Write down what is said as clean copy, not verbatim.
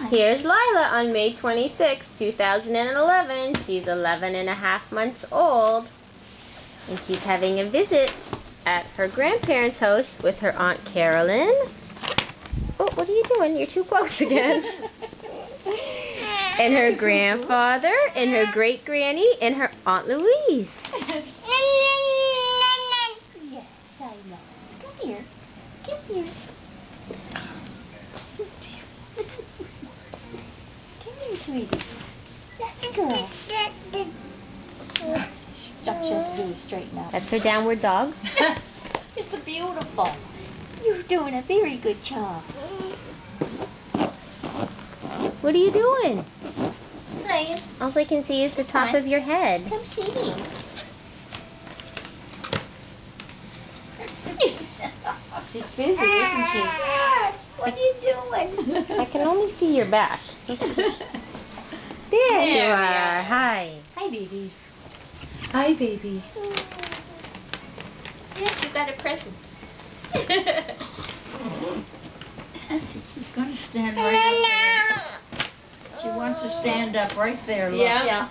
Here's Lila on May 26, 2011. She's 11 and a half months old. And she's having a visit at her grandparents' house with her Aunt Carolyn. Oh, what are you doing? You're too close again. And her grandfather, and her great-granny, and her Aunt Louise. Yes, I know. Come here. Come here. Come here, sweetie. Good girl. Stuff she has to do is straighten out. That's her downward dog. It's beautiful. You're doing a very good job. What are you doing? Nice. All I can see is the top of your head. Come see me. She's busy, isn't she? What are you doing? I can only see your back. There you are. Hi. Hi, baby. Hi, baby. Yes, you got a present. She's going to stand right up there. She wants to stand up right there, look. Yeah.